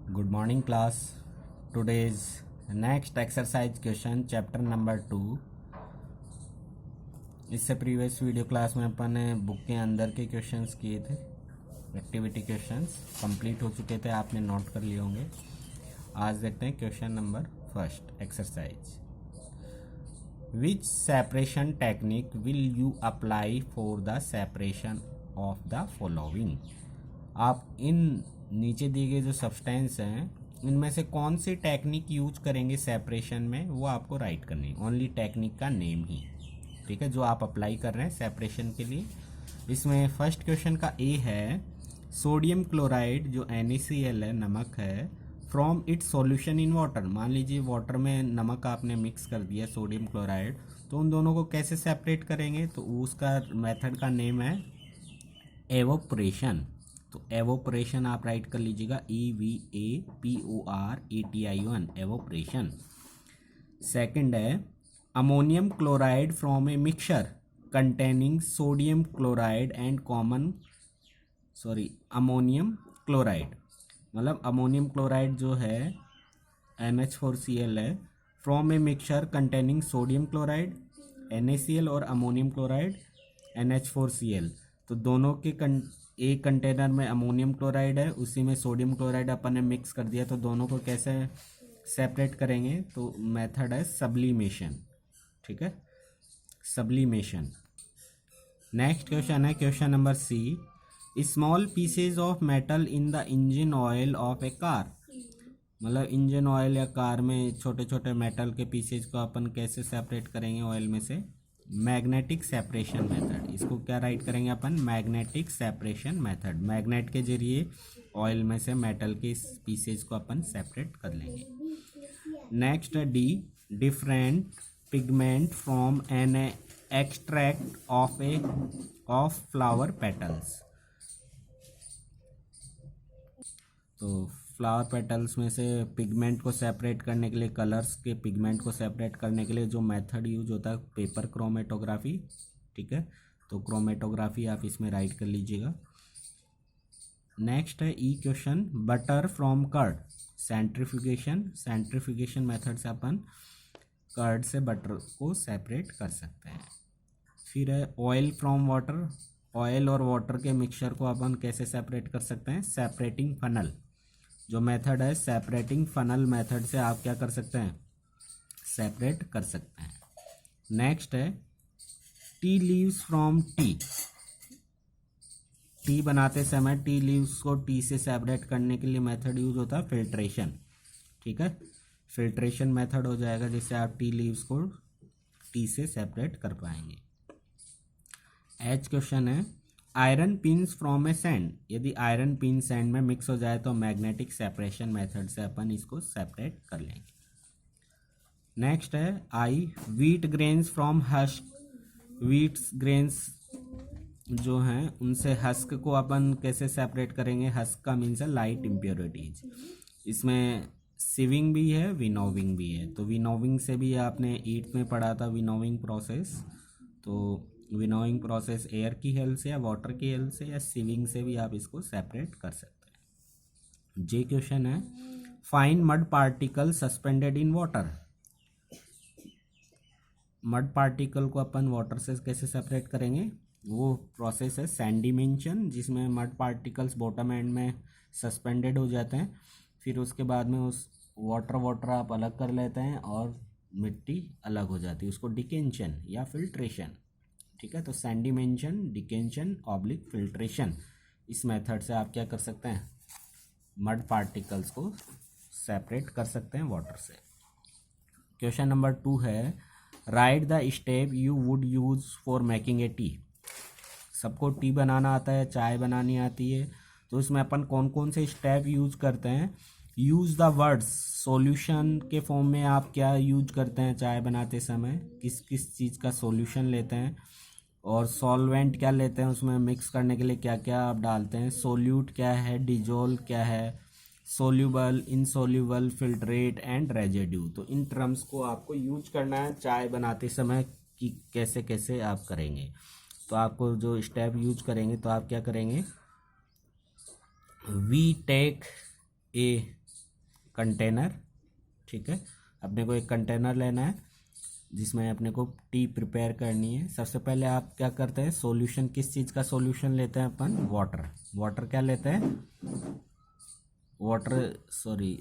Good morning class. Today's next exercise question chapter number 2. इससे previous video class में अपन ने book के अंदर के क्वेश्चंस किए थे, एक्टिविटी क्वेश्चंस कंप्लीट हो चुके थे, आपने नोट कर लिए होंगे। आज देखते हैं question number first exercise. Which separation technique will you apply for the separation of the following. आप इन नीचे दिए गए जो सब्सटेंस हैं इनमें से कौन सी टेक्निक यूज करेंगे सेपरेशन में, वो आपको राइट करनी है। ओनली टेक्निक का नेम ही, ठीक है, जो आप अप्लाई कर रहे हैं सेपरेशन के लिए। इसमें फर्स्ट क्वेश्चन का ए है, सोडियम क्लोराइड जो NaCl है, नमक है, from its solution in water. मान लीजिए वाटर में नमक आपने मिक्स कर दिया, सोडियम क्लोराइड, तो उन दोनों को कैसे सेपरेट करेंगे, तो उसका मेथड का नेम है एवोपरेशन। तो एवोपरेशन आप राइट कर लीजिएगा, EVAPORATION, एवोपरेशन। सेकंड है ammonium chloride from a mixture containing sodium chloride and ammonium chloride. मतलब अमोनियम क्लोराइड जो है NH4Cl है, from a mixture containing sodium chloride NaCl और अमोनियम क्लोराइड NH4Cl। तो दोनों के एक कंटेनर में अमोनियम क्लोराइड है, उसी में सोडियम क्लोराइड अपन ने मिक्स कर दिया, तो दोनों को कैसे सेपरेट करेंगे, तो मेथड है सब्लिमेशन, ठीक है, सब्लिमेशन। नेक्स्ट क्वेश्चन है question number C, small pieces of metal in the engine oil of a car. मतलब इंजन ऑयल या कार में छोटे छोटे मेटल के पीसेज को अपन कैसे सेपरेट करेंगे ऑयल में से, मैग्नेटिक सेपरेशन मेथड। इसको क्या राइट करेंगे अपन, मैग्नेटिक सेपरेशन मेथड। मैग्नेट के जरिए ऑयल में से मेटल के पीसेज को अपन सेपरेट कर लेंगे। Next D, different pigment from an extract of flower petals. तो फ्लावर पेटल्स में से पिगमेंट को सेपरेट करने के लिए, कलर्स के पिगमेंट को सेपरेट करने के लिए जो मेथड यूज होता है, पेपर क्रोमेटोग्राफी, ठीक है। तो क्रोमेटोग्राफी आप इसमें राइट कर लीजिएगा। नेक्स्ट है E question, butter from curd, centrifugation method से अपन कर्ड से बटर को सेपरेट कर सकते हैं। फिर है ऑयल फ्रॉम वाटर, ऑयल और वाटर के मिक्सचर को अपन कैसे सेपरेट कर सकते हैं, सेपरेटिंग फनल। जो मेथड है सेपरेटिंग फनल मेथड से आप क्या कर सकते हैं, सेपरेट कर सकते हैं। नेक्स्ट है tea leaves from T. T बनाते समय टी लीव्स को टी से सेपरेट करने के लिए मेथड यूज होता है फिल्ट्रेशन, ठीक है, फिल्ट्रेशन मेथड हो जाएगा जिससे आप टी लीव्स को टी से सेपरेट कर पाएंगे। एच क्वेश्चन है, iron pins from A sand. यदि आयरन पिन सैंड में मिक्स हो जाए तो मैग्नेटिक सेपरेशन मेथड से अपन इसको सेपरेट कर लेंगे। नेक्स्ट है I, wheat grains from husk. Wheat grains जो हैं उनसे हस्क को अपन कैसे सेपरेट करेंगे, हस्क का मीन्स है लाइट इम्प्योरिटीज। इसमें सिविंग भी है, विनोविंग भी है। तो विनोविंग से भी आपने 8th में पढ़ा था विनोविंग प्रोसेस। तो विनोइंग प्रोसेस एयर की हेल्प से या वाटर की हेल्प से या सीविंग से भी आप इसको सेपरेट कर सकते हैं। जे क्वेश्चन है, find mud particle suspended in water. Mud particle को अपन वाटर से कैसे सेपरेट करेंगे, वो प्रोसेस है सैंडिमेंशन, जिसमें मड पार्टिकल्स बॉटम एंड में सस्पेंडेड हो जाते हैं। फिर उसके बाद में उस वाटर आप अलग कर लेते हैं और मिट्टी अलग हो जाती है, उसको डिकेंशन या फिल्ट्रेशन, ठीक है। तो सैंडिमेंशन, डिकेंशन ऑब्लिक फिल्ट्रेशन, इस मेथड से आप क्या कर सकते हैं, मड पार्टिकल्स को सेपरेट कर सकते हैं वाटर से। क्वेश्चन नंबर 2 है, right the step you would use for making A T. सबको टी बनाना आता है, चाय बनानी आती है, तो इसमें अपन कौन कौन से स्टेप यूज करते हैं। यूज द वर्ड्स, सॉल्यूशन के फॉर्म में आप क्या यूज करते हैं चाय बनाते समय, किस किस चीज़ का सॉल्यूशन लेते हैं, और सॉल्वेंट क्या लेते हैं, उसमें मिक्स करने के लिए क्या क्या आप डालते हैं, सोल्यूट क्या है, डिजोल्व क्या है, soluble, insoluble, filtrate and residue. तो इन टर्म्स को आपको यूज करना है चाय बनाते समय कि कैसे कैसे आप करेंगे। तो आपको जो स्टेप यूज करेंगे तो आप क्या करेंगे, वी टेक ए कंटेनर, ठीक है। अपने को एक कंटेनर लेना है जिसमें अपने को टी प्रिपेयर करनी है। सबसे पहले आप क्या करते हैं, सॉल्यूशन, किस चीज़ का सॉल्यूशन लेते हैं अपन, वाटर। वाटर क्या लेते हैं, water, sorry,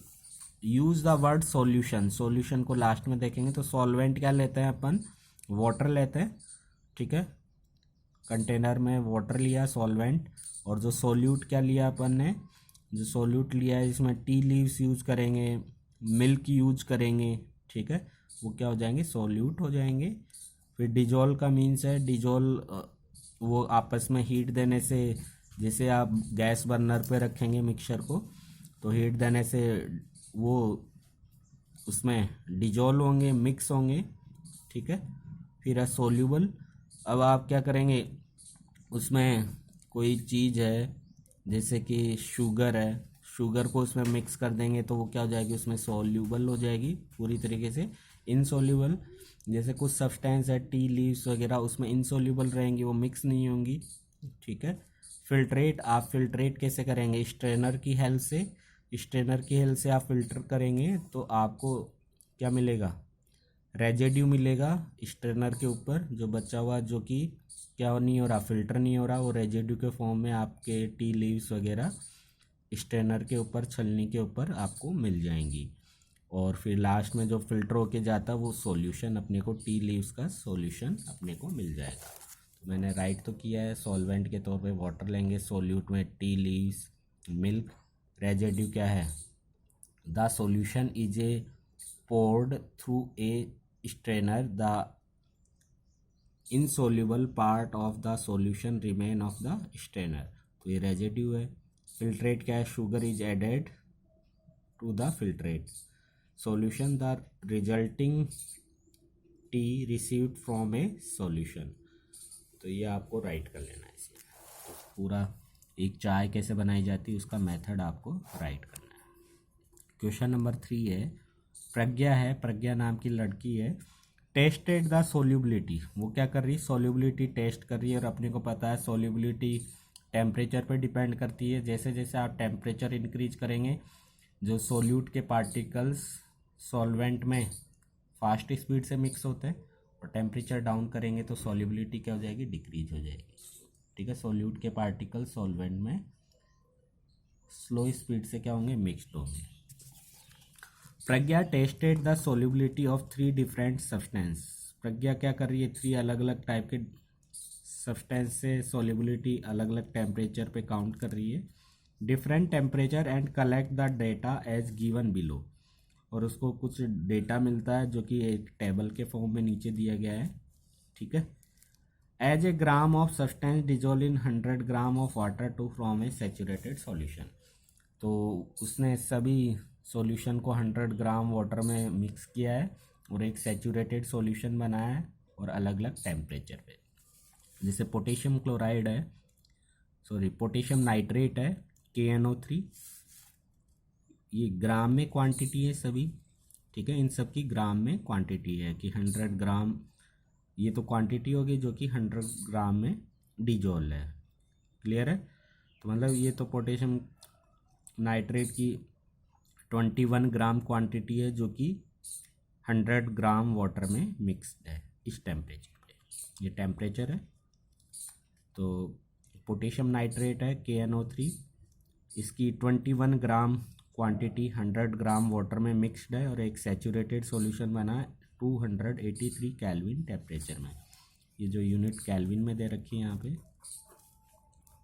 use the word solution, solution को लास्ट में देखेंगे। तो सॉल्वेंट क्या लेते हैं अपन, वाटर लेते हैं, ठीक है। कंटेनर में वाटर लिया, सॉल्वेंट, और जो सोल्यूट क्या लिया अपन ने, जो सोल्यूट लिया है इसमें टी लीव्स यूज़ करेंगे, मिल्क यूज करेंगे, ठीक है। वो क्या हो जाएंगे, सोल्यूट हो जाएंगे। फिर डिजोल का मीन्स है, डिजोल वो आपस में हीट देने से, जैसे आप गैस बर्नर पे रखेंगे मिक्सचर को तो हीट देने से वो उसमें डिजोल्व होंगे, मिक्स होंगे, ठीक है। फिर है सोल्यूबल। अब आप क्या करेंगे, उसमें कोई चीज़ है जैसे कि शुगर है, शुगर को उसमें मिक्स कर देंगे तो वो क्या हो जाएगी, उसमें सोल्यूबल हो जाएगी पूरी तरीके से। इनसोल्यूबल, जैसे कुछ सब्सटेंस है, टी लीव्स वगैरह, उसमें इनसोल्यूबल रहेंगी, वो मिक्स नहीं होंगी, ठीक है। फिल्ट्रेट, आप फिल्ट्रेट कैसे करेंगे, स्ट्रेनर की हेल्प से। स्ट्रेनर की हेल्प से आप फिल्टर करेंगे तो आपको क्या मिलेगा, रेजिड्यू मिलेगा स्ट्रेनर के ऊपर जो बचा हुआ, जो कि क्या नहीं हो रहा, फिल्टर नहीं हो रहा, वो रेजिड्यू के फॉर्म में आपके टी लीव्स वगैरह स्ट्रेनर के ऊपर, छलनी के ऊपर आपको मिल जाएंगी। और फिर लास्ट में जो फिल्टर होके जाता है वो सॉल्यूशन अपने को, टी लीव्स का सॉल्यूशन अपने को मिल जाएगा। तो मैंने राइट तो किया है, सॉल्वेंट के तौर पे वाटर लेंगे, सोल्यूट में टी लीव्स, मिल्क, रेजिड्यू क्या है, the solution is a poured through a strainer, the insoluble part of the solution remain of the strainer, तो ये रेजिड्यू है। फिल्ट्रेट क्या है, sugar is added to the filtrate solution, the resulting tea received from a solution. तो ये आपको right कर लेना है इसमें, तो पूरा एक चाय कैसे बनाई जाती है उसका मेथड आपको राइट करना है। क्वेश्चन नंबर 3 है, प्रज्ञा है, प्रज्ञा नाम की लड़की है, टेस्टेड द सोल्यूबिलिटी, वो क्या कर रही है, सोल्यूबिलिटी टेस्ट कर रही है। और अपने को पता है सोल्यूबिलिटी टेम्परेचर पे डिपेंड करती है। जैसे जैसे आप टेम्परेचर इंक्रीज करेंगे, जो सोल्यूट के पार्टिकल्स सॉल्वेंट में फास्ट स्पीड से मिक्स होते हैं, और टेम्परेचर डाउन करेंगे तो सोल्यूबिलिटी क्या हो जाएगी, डिक्रीज हो जाएगी, ठीक है। सोल्यूट के पार्टिकल सॉल्वेंट में स्लो स्पीड से क्या होंगे, मिक्सड होंगे। Pragya tested the solubility of 3 different substance, Pragya क्या कर रही है, 3 अलग अलग टाइप के सब्सटेंस से सोल्यूबिलिटी अलग अलग टेम्परेचर पे काउंट कर रही है, different temperature, and collect the data as given below, और उसको कुछ डेटा मिलता है जो कि एक टेबल के फॉर्म में नीचे दिया गया है, ठीक है। As a gram of substance dissolve in 100 gram of water to from a saturated solution, तो उसने सभी सॉल्यूशन को 100 ग्राम वाटर में मिक्स किया है और एक सैचुरेटेड सॉल्यूशन बनाया है, और अलग अलग टेम्परेचर पे। जैसे पोटेशियम क्लोराइड है, सॉरी पोटेशियम नाइट्रेट है, KNO3, ये ग्राम में क्वांटिटी है सभी, ठीक है। इन सब की ग्राम में क्वांटिटी है कि 100 ग्राम, ये तो क्वांटिटी होगी जो कि 100 ग्राम में डिजोल्व है, क्लियर है। तो मतलब ये तो पोटेशियम नाइट्रेट की 21 ग्राम क्वांटिटी है जो कि 100 ग्राम वाटर में मिक्सड है इस टेम्परेचर पे, ये टेम्परेचर है। तो पोटेशियम नाइट्रेट है KNO3, इसकी 21 ग्राम क्वांटिटी 100 ग्राम वाटर में मिक्सड है और एक सैचुरेटेड सॉल्यूशन बना है 283 केल्विन टेम्परेचर में। ये जो यूनिट केल्विन में दे रखी है यहाँ पे,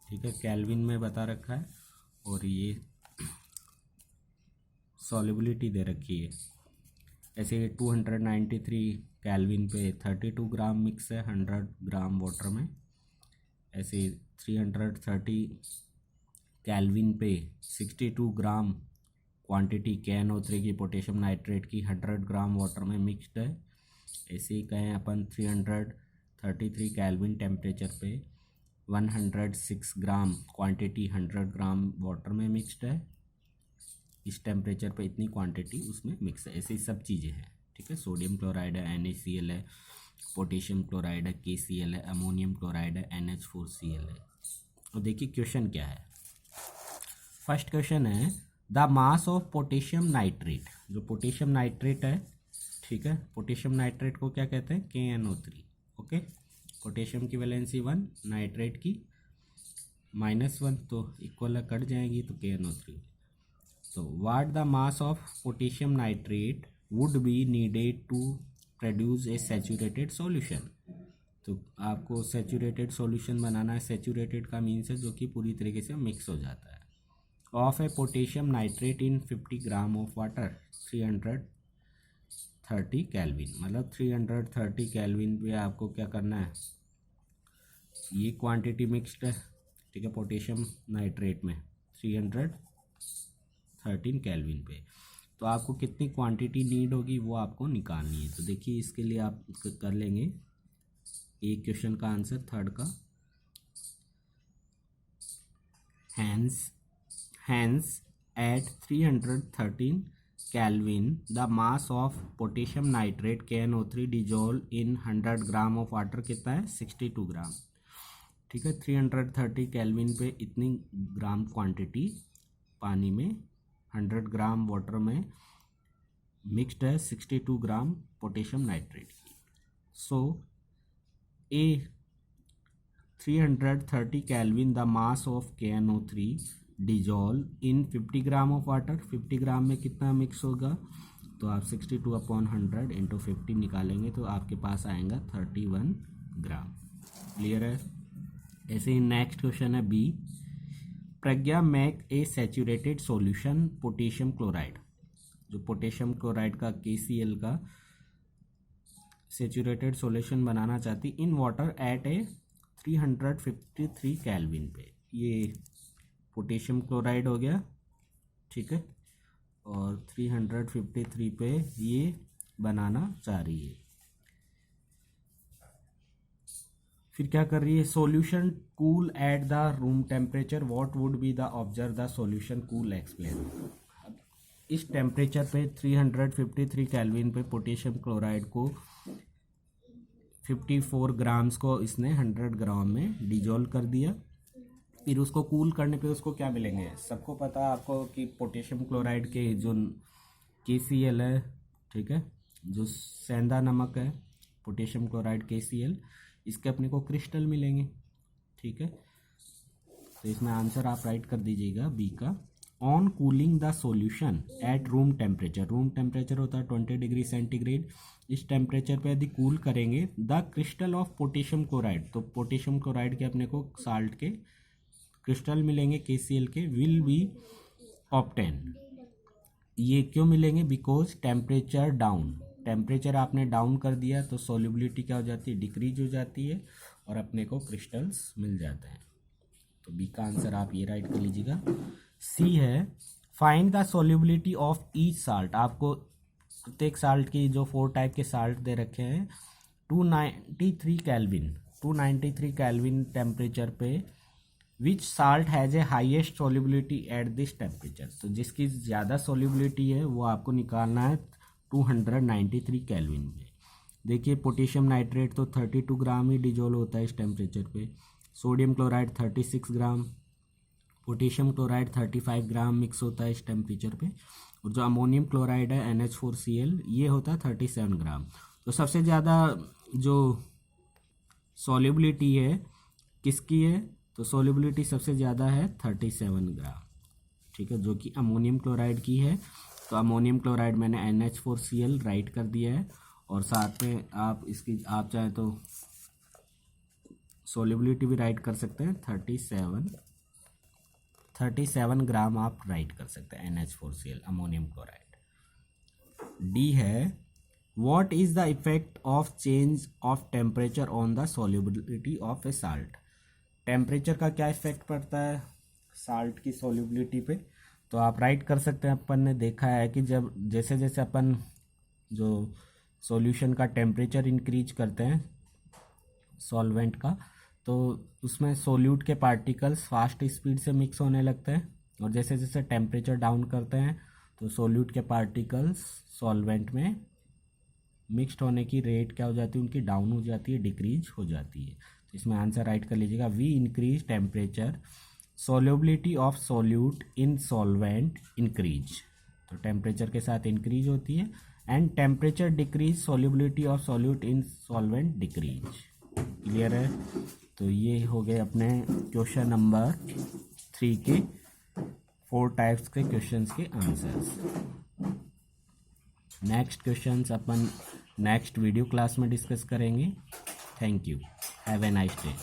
ठीक है, केल्विन में बता रखा है, और ये सॉल्युबिलिटी दे रखी है। ऐसे 293 केल्विन पे 32 ग्राम मिक्स है 100 ग्राम वाटर में, ऐसे 330 केल्विन पे 62 ग्राम क्वांटिटी KNO3 की पोटेशियम नाइट्रेट की 100 ग्राम वाटर में मिक्सड है। ऐसे ही कहें अपन 333 केल्विन टेम्परेचर पे 106 ग्राम क्वांटिटी 100 ग्राम वाटर में मिक्सड है, इस टेम्परेचर पे इतनी क्वांटिटी उसमें मिक्स है। ऐसी सब चीज़ें हैं, ठीक है। सोडियम क्लोराइड है NaCl है, पोटेशियम क्लोराइड है KCl है, अमोनियम क्लोराइड है NH4Cl है। और देखिए क्वेश्चन क्या है। फर्स्ट क्वेश्चन है, the mass of potassium nitrate, जो पोटेशियम नाइट्रेट है, ठीक है, पोटेशियम नाइट्रेट को क्या कहते हैं, KNO3। ओके, पोटेशियम की वैलेंसी 1, नाइट्रेट की -1, तो इक्वल कट जाएगी तो KNO3। तो what the mass of potassium nitrate would be needed to produce a saturated solution. तो आपको सैचुरेटेड सॉल्यूशन बनाना है। सैचुरेटेड का मीन्स है जो कि पूरी तरीके से मिक्स हो जाता है। Of A potassium nitrate in 50 gram of water 330 kelvin, मतलब 330 केल्विन पे आपको क्या करना है, ये क्वांटिटी मिक्स्ड है, ठीक है, पोटेशियम नाइट्रेट में 313 केल्विन पे। तो आपको कितनी क्वांटिटी नीड होगी वो आपको निकालनी है। तो देखिए इसके लिए आप कर लेंगे एक क्वेश्चन का आंसर, थर्ड का, hence at 313 Kelvin the mass of potassium nitrate KNO3 dissolved in 100 gram of water कितना है, 62 ग्राम। ठीक है, 330 केल्विन पे इतनी ग्राम क्वांटिटी पानी में 100 ग्राम वाटर में मिक्स्ड है 62 ग्राम पोटेशियम नाइट्रेट की। सो ए 330 kelvin the mass of KNO3 dissolve in 50 gram of water. 50 ग्राम में कितना मिक्स होगा, तो आप 62/100 इंटू 50 निकालेंगे तो आपके पास आएगा 31 ग्राम। क्लियर है। ऐसे ही नेक्स्ट क्वेश्चन है B, Pragya make a saturated solution potassium chloride. जो पोटेशियम क्लोराइड का KCl का सैचुरेटेड सॉल्यूशन बनाना चाहती in water at a 353 kelvin पे। ये पोटेशियम क्लोराइड हो गया, ठीक है, और 353 पे ये बनाना चाह रही है। फिर क्या कर रही है, solution cool at the room temperature, what would be the observe the solution cool explain. इस टेम्परेचर पे 353 केल्विन पे पोटेशियम क्लोराइड को 54 ग्राम्स को इसने 100 ग्राम में डिजोल्व कर दिया। फिर उसको कूल करने पे उसको क्या मिलेंगे, सबको पता है आपको कि पोटेशियम क्लोराइड के जो KCl है, ठीक है, जो सेंधा नमक है पोटेशियम क्लोराइड KCl, इसके अपने को क्रिस्टल मिलेंगे। ठीक है, तो इसमें आंसर आप राइट कर दीजिएगा बी का। On cooling the solution at room temperature, room temperature होता है 20 डिग्री सेंटीग्रेड, इस टेम्परेचर पे यदि कूल करेंगे the crystal of potassium chloride, तो पोटेशियम क्लोराइड के अपने को साल्ट के क्रिस्टल मिलेंगे KCl के, विल बी ऑब्टेन। ये क्यों मिलेंगे, बिकॉज टेम्परेचर डाउन, टेम्परेचर आपने डाउन कर दिया तो सॉल्युबिलिटी क्या हो जाती है, डिक्रीज हो जाती है और अपने को क्रिस्टल्स मिल जाते हैं। तो बी का आंसर आप ये राइट कर लीजिएगा। सी है, find the solubility of each salt. आपको प्रत्येक साल्ट की जो 4 टाइप के साल्ट दे रखे हैं 293 केल्विन, 293 केल्विन टेम्परेचर पे which salt has a highest solubility at this temperature. तो जिसकी ज़्यादा सॉल्युबिलिटी है वो आपको निकालना है 293 केल्विन में। देखिए पोटेशियम नाइट्रेट तो 32 ग्राम ही डिजोल्व होता है इस टेम्परेचर पे, सोडियम क्लोराइड 36 ग्राम, पोटेशियम क्लोराइड 35 ग्राम मिक्स होता है इस टेम्परेचर पे, और जो अमोनियम क्लोराइड है NH4Cl ये होता है 37 ग्राम। तो सबसे ज़्यादा जो सॉल्युबिलिटी है किसकी है, तो सॉल्युबिलिटी सबसे ज़्यादा है 37 ग्राम, ठीक है, जो कि अमोनियम क्लोराइड की है। तो अमोनियम क्लोराइड मैंने NH4Cl राइट कर दिया है, और साथ में आप इसकी आप चाहें तो सॉल्युबिलिटी भी राइट कर सकते हैं, 37 ग्राम आप राइट कर सकते हैं NH4Cl अमोनियम क्लोराइड। डी है, what is the effect of change of temperature on the solubility of A salt. Temperature का क्या इफेक्ट पड़ता है साल्ट की सॉल्युबिलिटी पे, तो आप राइट कर सकते हैं। अपन ने देखा है कि जब जैसे जैसे अपन जो सॉल्यूशन का टेम्परेचर इंक्रीज करते हैं सॉल्वेंट का, तो उसमें सोल्यूट के पार्टिकल्स फास्ट स्पीड से मिक्स होने लगते हैं, और जैसे जैसे टेम्परेचर डाउन करते हैं तो सोल्यूट के पार्टिकल्स सॉल्वेंट में मिक्सड होने की रेट क्या हो जाती है, उनकी डाउन हो जाती है, डिक्रीज हो जाती है। तो इसमें आंसर राइट कर लीजिएगा, we increase temperature solubility of solute in solvent increase, तो टेम्परेचर के साथ इंक्रीज होती है। And temperature decrease solubility of solute in solvent decrease. Clear है? तो ये हो गए अपने क्वेश्चन नंबर 3 के 4 टाइप्स के क्वेश्चंस के आंसर्स। नेक्स्ट क्वेश्चंस अपन नेक्स्ट वीडियो क्लास में डिस्कस करेंगे। Thank you, have a nice day.